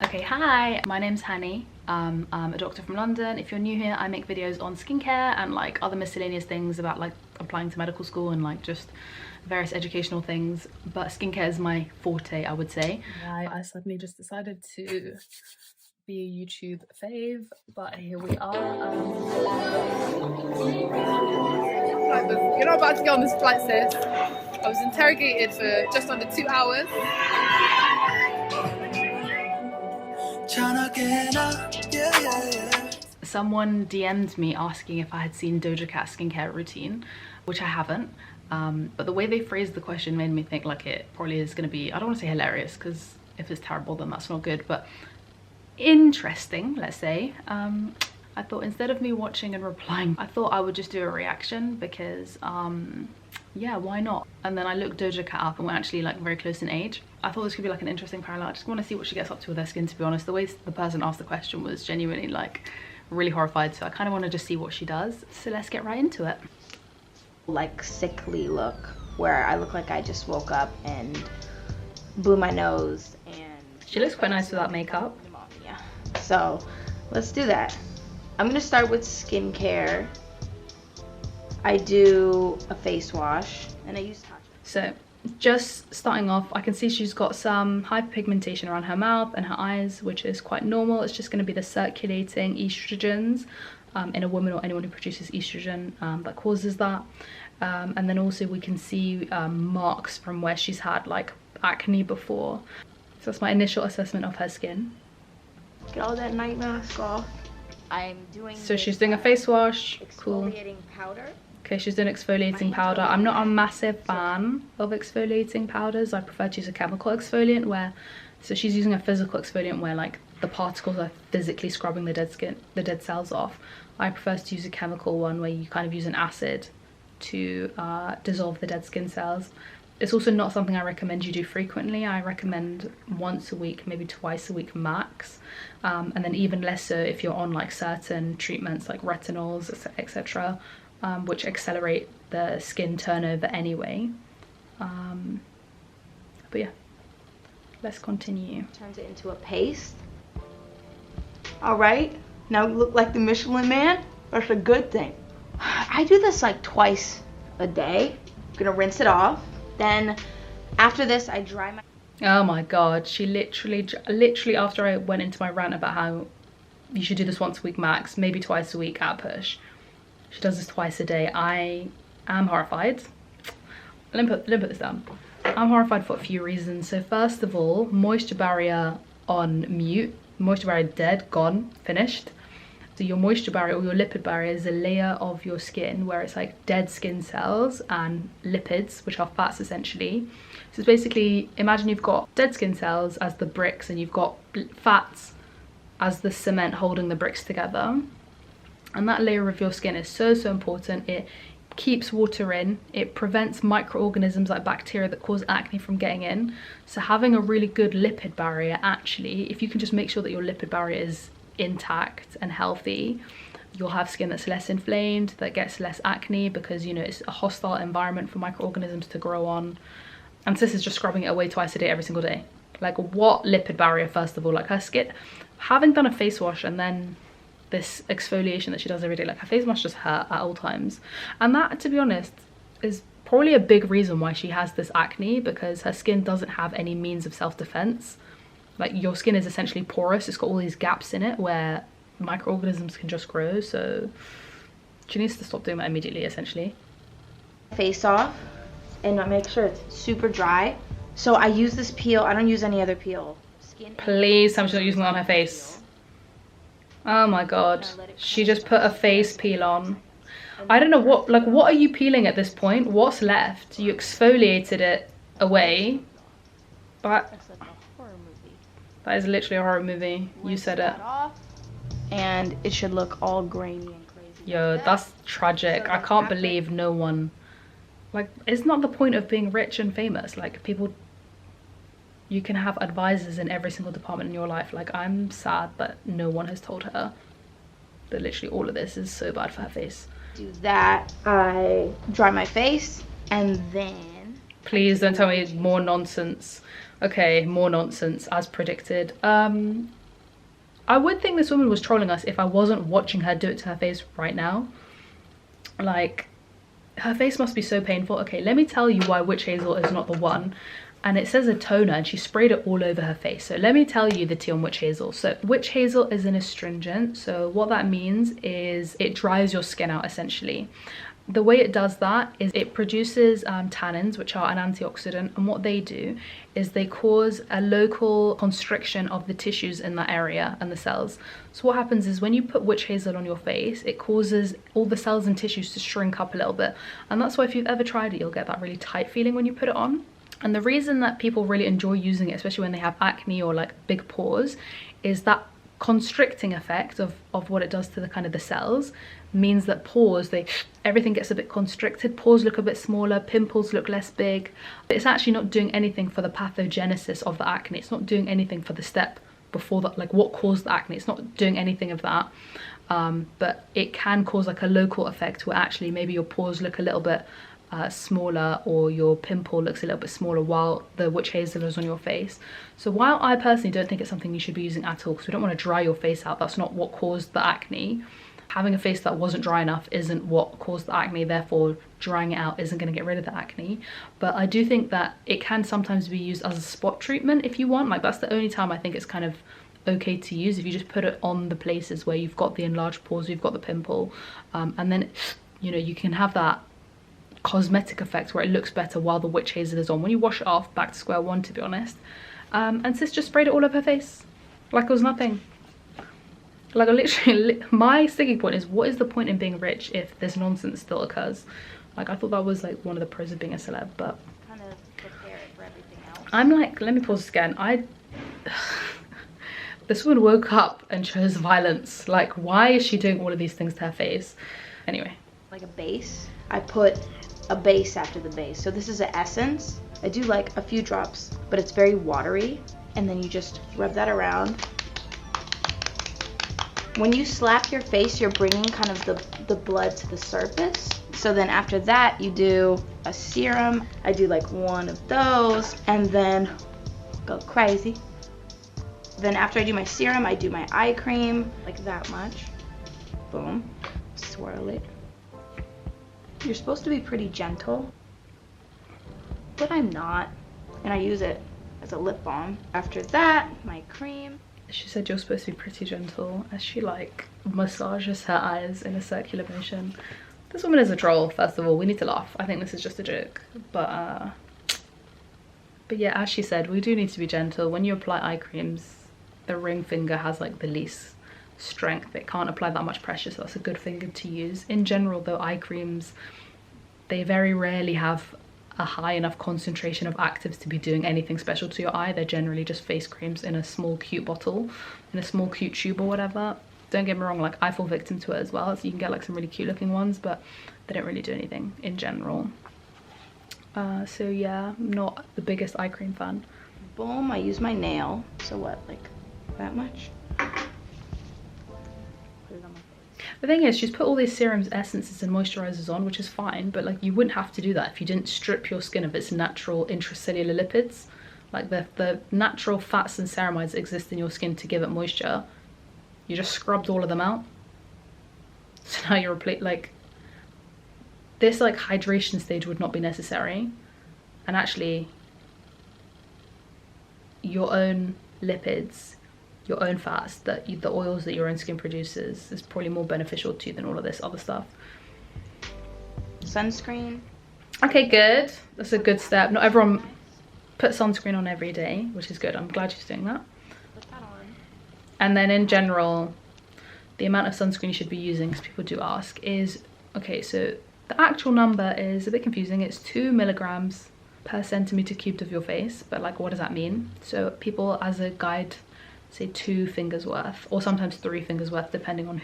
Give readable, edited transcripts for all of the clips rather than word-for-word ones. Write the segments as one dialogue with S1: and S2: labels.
S1: Okay, hi, my name's Hani. I'm a doctor from London. If you're new here, I make videos on skincare and like other miscellaneous things about like applying to medical school and like just various educational things, but skincare is my forte, I would say. Why I suddenly just decided to be a YouTube fave, but here we are.
S2: You're not about to go on this flight, sis. I was interrogated for just under 2 hours.
S1: Someone DM'd me asking if I had seen Doja Cat's skincare routine, which I haven't. But the way they phrased the question made me think like it probably is going to be, I don't want to say hilarious because if it's terrible then that's not good, but interesting, let's say. I thought instead of me watching and replying, I thought I would just do a reaction because yeah, why not? And then I looked Doja Cat up and we're actually like very close in age. I thought this could be like an interesting parallel. I just want to see what she gets up to with her skin, to be honest. The way the person asked the question was genuinely like really horrified, so I kind of want to just see what she does. So let's get right into it.
S3: Like sickly look where I look like I just woke up and blew my nose, and
S1: she looks quite nice without makeup.
S3: Pneumonia. So let's do that. I'm gonna start with skincare. I do a face wash and I use touch.
S1: So just starting off, I can see she's got some hyperpigmentation around her mouth and her eyes, which is quite normal. It's just going to be the circulating estrogens in a woman or anyone who produces estrogen that causes that. And then also we can see marks from where she's had like acne before. So that's my initial assessment of her skin.
S3: Get all that night mask off. I'm doing
S1: so she's doing a face wash. Cool.
S3: Exfoliating powder.
S1: Okay, she's doing exfoliating powder. I'm not a massive fan of exfoliating powders. I prefer to use a chemical exfoliant where, so she's using a physical exfoliant where like the particles are physically scrubbing the dead cells off. I prefer to use a chemical one where you kind of use an acid to dissolve the dead skin cells. It's also not something I recommend you do frequently. I recommend once a week, maybe twice a week max. And then even less so if you're on like certain treatments like retinols, etc. Which accelerate the skin turnover anyway. But yeah, let's continue.
S3: Turns it into a paste. All right, now you look like the Michelin Man. That's a good thing. I do this like twice a day. I'm gonna rinse it off. Then after this, I dry my...
S1: Oh my god, she literally after I went into my rant about how you should do this once a week max, maybe twice a week at push, she does this twice a day. I am horrified. Let me put this down. I'm horrified for a few reasons. So first of all, moisture barrier on mute. Moisture barrier dead, gone, finished. So your moisture barrier or your lipid barrier is a layer of your skin where it's like dead skin cells and lipids, which are fats essentially. So it's basically, imagine you've got dead skin cells as the bricks and you've got fats as the cement holding the bricks together. And that layer of your skin is so important. It keeps water in, it prevents microorganisms like bacteria that cause acne from getting in. So having a really good lipid barrier, actually, if you can just make sure that your lipid barrier is intact and healthy, you'll have skin that's less inflamed, that gets less acne, because you know it's a hostile environment for microorganisms to grow on. And sis is just scrubbing it away twice a day every single day. Like, what lipid barrier? First of all, like her skin, having done a face wash and then this exfoliation that she does every day, like her face must just hurt at all times. And that, to be honest, is probably a big reason why she has this acne, because her skin doesn't have any means of self-defense. Like, your skin is essentially porous. It's got all these gaps in it where microorganisms can just grow. So she needs to stop doing that immediately, essentially.
S3: Face off and I make sure it's super dry. So I use this peel. I don't use any other peel.
S1: Please tell me she's not using it on her face. Oh my god, she just put a face peel on. I don't know what, like, what are you peeling at this point? What's left? You exfoliated it away. But that is literally a horror movie. You said it.
S3: And it should look all grainy and crazy.
S1: Yo, that's tragic. I can't believe no one, like, it's not the point of being rich and famous. Like, people, you can have advisors in every single department in your life. Like, I'm sad that no one has told her that literally all of this is so bad for her face.
S3: Do that. I dry my face and then...
S1: Please don't tell me more nonsense. Okay, more nonsense as predicted. I would think this woman was trolling us if I wasn't watching her do it to her face right now. Like, her face must be so painful. Okay, let me tell you why witch hazel is not the one. And it says a toner, and she sprayed it all over her face. So let me tell you the tea on witch hazel. So witch hazel is an astringent. So what that means is it dries your skin out essentially. The way it does that is it produces tannins, which are an antioxidant, and what they do is they cause a local constriction of the tissues in that area and the cells. So what happens is when you put witch hazel on your face, it causes all the cells and tissues to shrink up a little bit, and that's why if you've ever tried it, you'll get that really tight feeling when you put it on. And the reason that people really enjoy using it, especially when they have acne or like big pores, is that constricting effect of what it does to the kind of the cells means that pores, everything gets a bit constricted, pores look a bit smaller, pimples look less big. It's actually not doing anything for the pathogenesis of the acne. It's not doing anything for the step before that, like what caused the acne. It's not doing anything of that, but it can cause like a local effect where actually maybe your pores look a little bit smaller, or your pimple looks a little bit smaller while the witch hazel is on your face. So while I personally don't think it's something you should be using at all, because we don't want to dry your face out, that's not what caused the acne. Having a face that wasn't dry enough isn't what caused the acne, therefore drying it out isn't going to get rid of the acne. But I do think that it can sometimes be used as a spot treatment if you want. Like, that's the only time I think it's kind of okay to use, if you just put it on the places where you've got the enlarged pores, you've got the pimple, and then, you know, you can have that cosmetic effect where it looks better while the witch hazel is on. When you wash it off, back to square one, to be honest. And sis just sprayed it all over her face like it was nothing. Like, I literally, my sticking point is, what is the point in being rich if this nonsense still occurs? Like, I thought that was like one of the pros of being a celeb, but
S3: kind of prepare it for everything else.
S1: I'm like, let me pause this again. This woman woke up and chose violence. Like, why is she doing all of these things to her face? Anyway,
S3: like a base, I put a base after the base. So this is an essence. I do like a few drops, but it's very watery, and then you just rub that around. When you slap your face, you're bringing kind of the blood to the surface. So then after that, you do a serum. I do like one of those, and then go crazy. Then after I do my serum, I do my eye cream, like that much. Boom, swirl it. You're supposed to be pretty gentle, but I'm not, and I use it as a lip balm. After that, my cream.
S1: she said you're supposed to be pretty gentle as she like massages her eyes in a circular motion. This woman is a troll, first of all. We need to laugh. I think this is just a joke, but yeah, as she said, we do need to be gentle. When you apply eye creams, the ring finger has like the least strength. It can't apply that much pressure, so that's a good finger to use. In general though, eye creams, they very rarely have a high enough concentration of actives to be doing anything special to your eye. They're generally just face creams in a small cute bottle, in a small cute tube or whatever. Don't get me wrong, like I fall victim to it as well, so you can get like some really cute looking ones, but they don't really do anything in general. So yeah, I'm not the biggest eye cream fan.
S3: Boom, I use my nail. So what, like that much?
S1: The thing is, she's put all these serums, essences and moisturizers on, which is fine, but like you wouldn't have to do that if you didn't strip your skin of its natural intracellular lipids. Like the natural fats and ceramides that exist in your skin to give it moisture. You just scrubbed all of them out. So now you're like this like hydration stage would not be necessary. And actually your own lipids, your own fats, the oils that your own skin produces is probably more beneficial to you than all of this other stuff.
S3: Sunscreen.
S1: Okay, good. That's a good step. Not everyone puts sunscreen on every day, which is good. I'm glad she's doing that.
S3: Put that on.
S1: And then in general, the amount of sunscreen you should be using, because people do ask, is, okay, so the actual number is a bit confusing. It's 2 milligrams per centimeter cubed of your face, but like what does that mean? So people as a guide say 2 fingers worth, or sometimes 3 fingers worth, depending on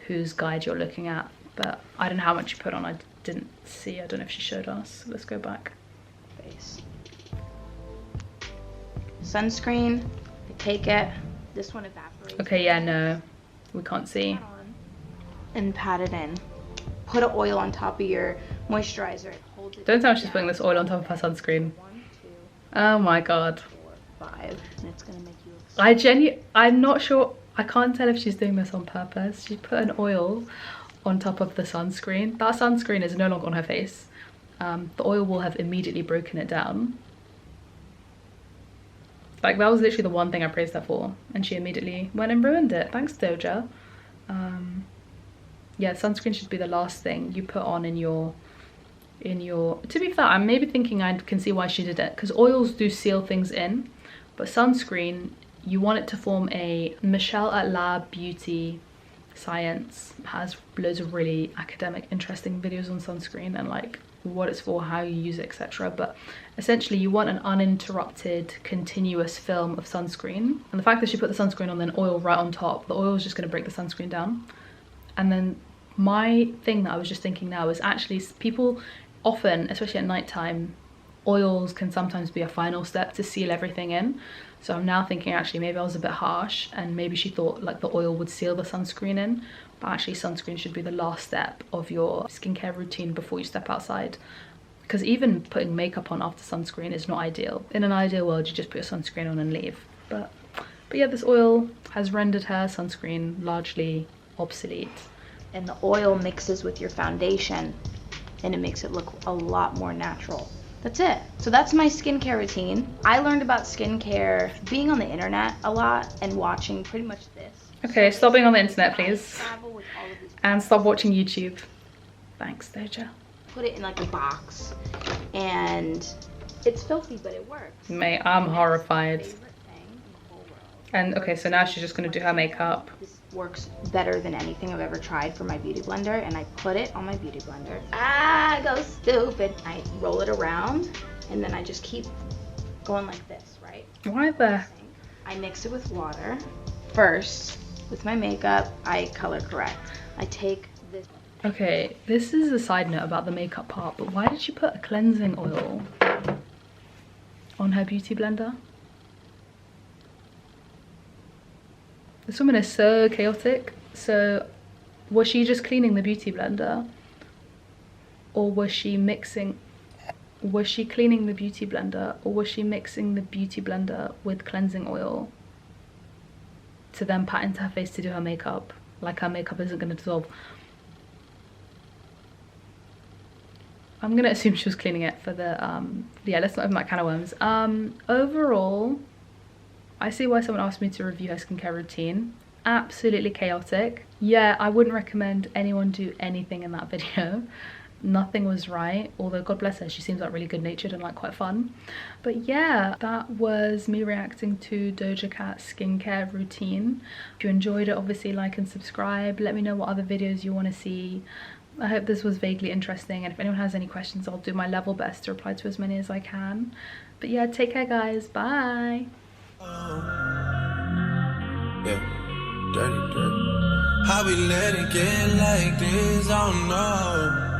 S1: whose guide you're looking at. But I don't know how much you put on. I didn't see. I don't know if she showed us. Let's go back.
S3: Face. Sunscreen. I take it. This one evaporates.
S1: Okay, yeah, no, we can't see.
S3: And pat it in. Put an oil on top of your moisturizer. Hold it.
S1: Don't tell me she's putting this oil on top of her sunscreen.
S3: 1, 2.
S1: Oh my god.
S3: 4, 5, and it's gonna make you.
S1: I'm not sure. I can't tell if she's doing this on purpose. She put an oil on top of the sunscreen. That sunscreen is no longer on her face. The oil will have immediately broken it down. Like, that was literally the one thing I praised her for, and she immediately went and ruined it. Thanks, Doja. Yeah, sunscreen should be the last thing you put on in your, to be fair, I'm maybe thinking I can see why she did it, because oils do seal things in, but sunscreen, you want it to form a, Michelle at Lab Beauty Science has loads of really academic, interesting videos on sunscreen and like what it's for, how you use it, etc. But essentially you want an uninterrupted, continuous film of sunscreen. And the fact that she put the sunscreen on then oil right on top, the oil is just going to break the sunscreen down. And then my thing that I was just thinking now is actually people often, especially at nighttime, oils can sometimes be a final step to seal everything in. So I'm now thinking actually maybe I was a bit harsh and maybe she thought like the oil would seal the sunscreen in, but actually sunscreen should be the last step of your skincare routine before you step outside. Because even putting makeup on after sunscreen is not ideal. In an ideal world, you just put your sunscreen on and leave. But yeah, this oil has rendered her sunscreen largely obsolete.
S3: And the oil mixes with your foundation and it makes it look a lot more natural. That's it. So that's my skincare routine. I learned about skincare being on the internet a lot and watching pretty much this.
S1: Okay, stop being on the internet, please. And stop watching YouTube. Thanks, Doja.
S3: Put it in like a box and it's filthy, but it works.
S1: Mate, I'm horrified. And okay, so now she's just gonna do her makeup.
S3: This works better than anything I've ever tried for my beauty blender, and I put it on my beauty blender. I go stupid. I roll it around and then I just keep going like this, right?
S1: Why the?
S3: I mix it with water. First, with my makeup, I color correct. I take this.
S1: Okay, this is a side note about the makeup part, but why did she put a cleansing oil on her beauty blender? This woman is so chaotic. So was she just cleaning the beauty blender? Or was she mixing, was she cleaning the beauty blender? Or was she mixing the beauty blender with cleansing oil to then pat into her face to do her makeup? Like her makeup isn't going to dissolve. I'm going to assume she was cleaning it for the, yeah, let's not open that can of worms. Overall, I see why someone asked me to review her skincare routine. Absolutely chaotic. Yeah, I wouldn't recommend anyone do anything in that video. Nothing was right, although God bless her, she seems like really good natured and like quite fun. But yeah, that was me reacting to Doja Cat's skincare routine. If you enjoyed it, obviously like and subscribe. Let me know what other videos you want to see. I hope this was vaguely interesting, and if anyone has any questions, I'll do my level best to reply to as many as I can. But yeah, take care guys, bye.
S4: Yeah, dirty. How we let it get like this, I don't know.